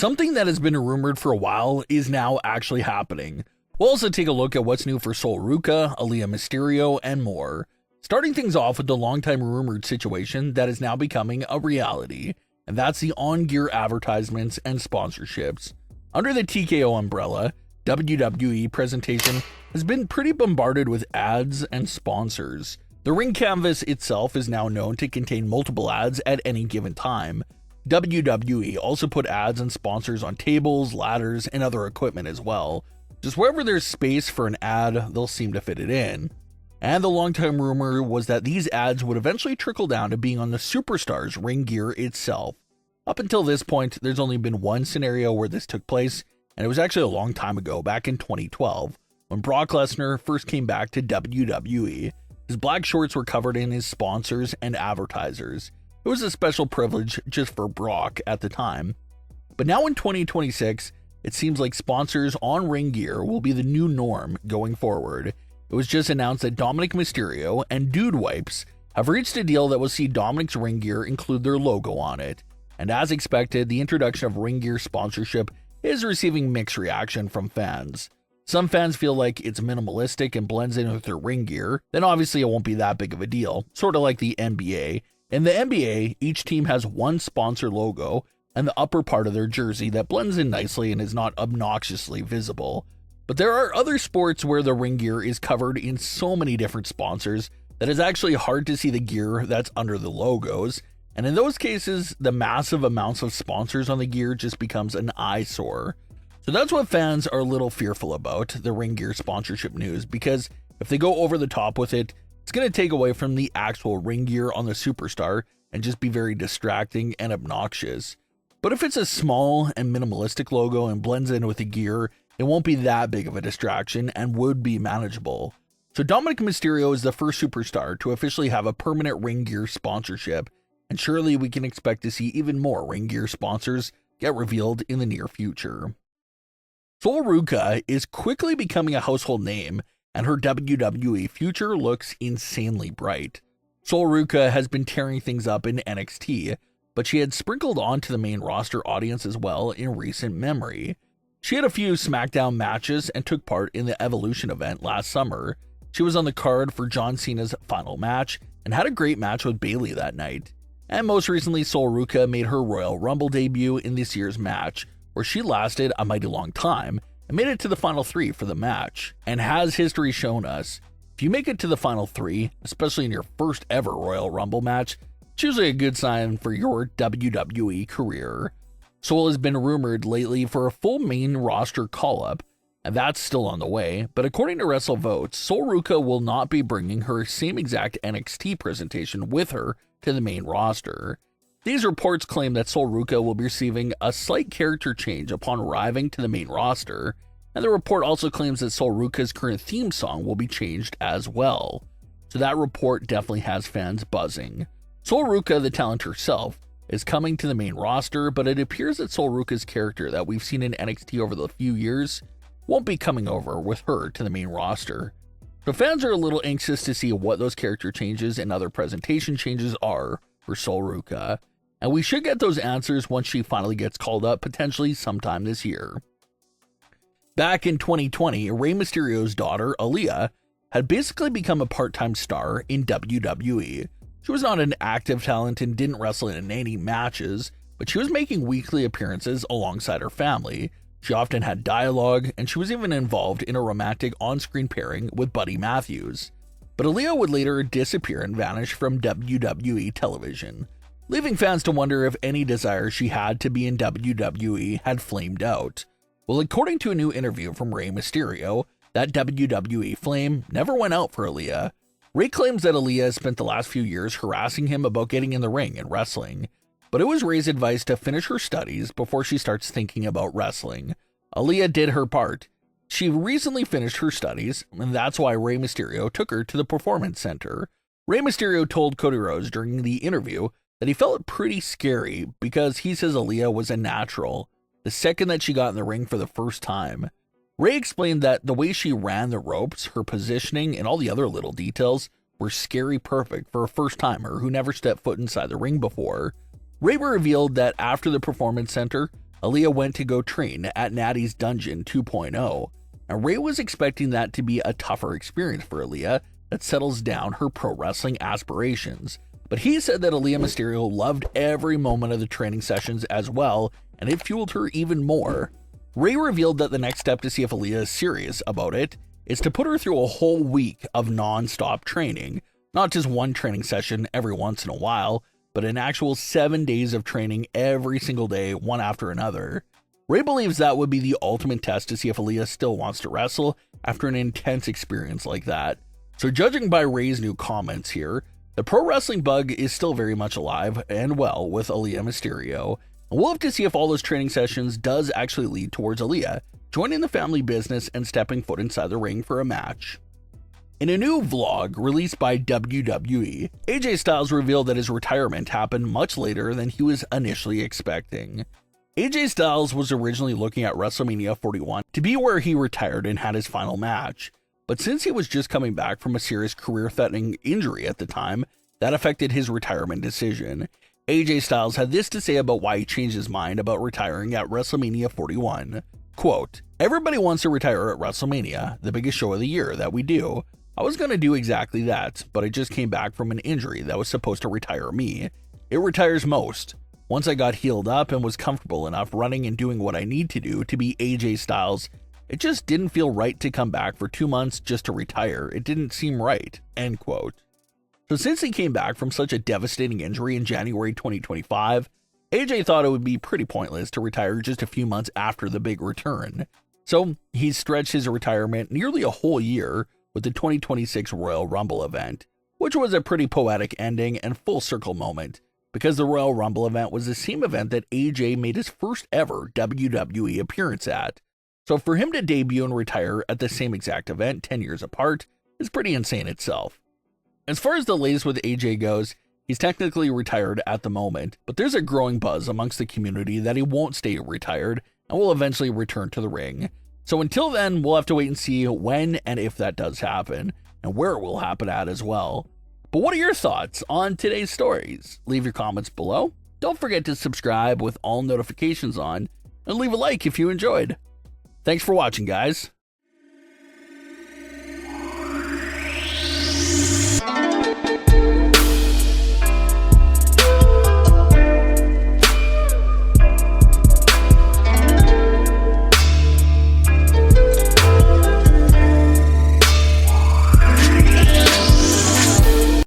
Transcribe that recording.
Something that has been rumored for a while is now actually happening. We'll also take a look at what's new for Sol Ruca, Aalyah Mysterio, and more. Starting things off with the long-time rumored situation that is now becoming a reality, and that's the on-gear advertisements and sponsorships. Under the TKO umbrella, WWE presentation has been pretty bombarded with ads and sponsors. The ring canvas itself is now known to contain multiple ads at any given time. WWE also put ads and sponsors on tables, ladders, and other equipment as well. Just wherever there's space for an ad, they'll seem to fit it in. And the long-time rumor was that these ads would eventually trickle down to being on the superstar's ring gear itself. Up until this point, there's only been one scenario where this took place, and it was actually a long time ago, back in 2012, when Brock Lesnar first came back to WWE. His black shorts were covered in his sponsors and advertisers. It was a special privilege just for Brock at the time. But now in 2026, it seems like sponsors on ring gear will be the new norm going forward. It was just announced that Dominik Mysterio and Dude Wipes have reached a deal that will see Dominik's ring gear include their logo on it. And as expected, the introduction of ring gear sponsorship is receiving mixed reaction from fans. Some fans feel like it's minimalistic and blends in with their ring gear, then obviously it won't be that big of a deal, sort of like the NBA. In the NBA, each team has one sponsor logo and the upper part of their jersey that blends in nicely and is not obnoxiously visible. But there are other sports where the ring gear is covered in so many different sponsors that it's actually hard to see the gear that's under the logos, and in those cases, the massive amounts of sponsors on the gear just becomes an eyesore. So that's what fans are a little fearful about, the ring gear sponsorship news, because if they go over the top with it, it's going to take away from the actual ring gear on the superstar and just be very distracting and obnoxious. But if it's a small and minimalistic logo and blends in with the gear, it won't be that big of a distraction and would be manageable. So Dominik Mysterio is the first superstar to officially have a permanent ring gear sponsorship, and surely we can expect to see even more ring gear sponsors get revealed in the near future. Sol Ruca is quickly becoming a household name, and her WWE future looks insanely bright. Sol Ruca has been tearing things up in NXT, but she had sprinkled onto the main roster audience as well in recent memory. She had a few Smackdown matches and took part in the Evolution event last summer. She was on the card for John Cena's final match and had a great match with Bayley that night. And most recently, Sol Ruca made her Royal Rumble debut in this year's match, where she lasted a mighty long time and made it to the final three for the match. And has history shown us, if you make it to the final three, especially in your first ever Royal Rumble match, it's usually a good sign for your WWE career. Sol has been rumored lately for a full main roster call-up, and that's still on the way, but according to WrestleVotes, Sol Ruca will not be bringing her same exact NXT presentation with her to the main roster. These reports claim that Sol Ruca will be receiving a slight character change upon arriving to the main roster, and the report also claims that Sol Ruca's current theme song will be changed as well. So that report definitely has fans buzzing. Sol Ruca, the talent herself, is coming to the main roster, but it appears that Sol Ruca's character that we've seen in NXT over the few years won't be coming over with her to the main roster. So fans are a little anxious to see what those character changes and other presentation changes are for Sol Ruca, and we should get those answers once she finally gets called up, potentially sometime this year. Back in 2020, Rey Mysterio's daughter, Aalyah, had basically become a part-time star in WWE. She was not an active talent and didn't wrestle in any matches, but she was making weekly appearances alongside her family. She often had dialogue, and she was even involved in a romantic on-screen pairing with Buddy Matthews. But Aalyah would later disappear and vanish from WWE television, leaving fans to wonder if any desire she had to be in WWE had flamed out. Well, according to a new interview from Rey Mysterio, that WWE flame never went out for Aalyah. Rey claims that Aalyah spent the last few years harassing him about getting in the ring and wrestling, but it was Rey's advice to finish her studies before she starts thinking about wrestling. Aalyah did her part. She recently finished her studies, and that's why Rey Mysterio took her to the Performance Center. Rey Mysterio told Cody Rhodes during the interview that he felt it pretty scary because he says Aalyah was a natural the second that she got in the ring for the first time. Rey explained that the way she ran the ropes, her positioning, and all the other little details were scary perfect for a first-timer who never stepped foot inside the ring before. Rey revealed that after the Performance Center, Aalyah went to go train at Natty's Dungeon 2.0, and Rey was expecting that to be a tougher experience for Aalyah that settles down her pro wrestling aspirations. But he said that Aalyah Mysterio loved every moment of the training sessions as well, and it fueled her even more. Rey revealed that the next step to see if Aalyah is serious about it is to put her through a whole week of non-stop training, not just one training session every once in a while, but an actual 7 days of training every single day, one after another. Rey believes that would be the ultimate test to see if Aalyah still wants to wrestle after an intense experience like that. So judging by Rey's new comments here, the pro wrestling bug is still very much alive and well with Aalyah Mysterio, and we'll have to see if all those training sessions does actually lead towards Aalyah joining the family business and stepping foot inside the ring for a match. In a new vlog released by WWE, AJ Styles revealed that his retirement happened much later than he was initially expecting. AJ Styles was originally looking at WrestleMania 41 to be where he retired and had his final match, but since he was just coming back from a serious career-threatening injury at the time, that affected his retirement decision. AJ Styles had this to say about why he changed his mind about retiring at WrestleMania 41. Quote, "Everybody wants to retire at WrestleMania, the biggest show of the year that we do. I was going to do exactly that, but I just came back from an injury that was supposed to retire me. It retires most. Once I got healed up and was comfortable enough running and doing what I need to do to be AJ Styles, it just didn't feel right to come back for 2 months just to retire. It didn't seem right." End quote. So since he came back from such a devastating injury in January 2025, AJ thought it would be pretty pointless to retire just a few months after the big return. So he stretched his retirement nearly a whole year with the 2026 Royal Rumble event, which was a pretty poetic ending and full circle moment, because the Royal Rumble event was the same event that AJ made his first ever WWE appearance at. So for him to debut and retire at the same exact event 10 years apart is pretty insane itself. As far as the latest with AJ goes, he's technically retired at the moment, but there's a growing buzz amongst the community that he won't stay retired and will eventually return to the ring. So until then, we'll have to wait and see when and if that does happen, and where it will happen at as well. But what are your thoughts on today's stories? Leave your comments below. Don't forget to subscribe with all notifications on, and leave a like if you enjoyed. Thanks for watching, guys.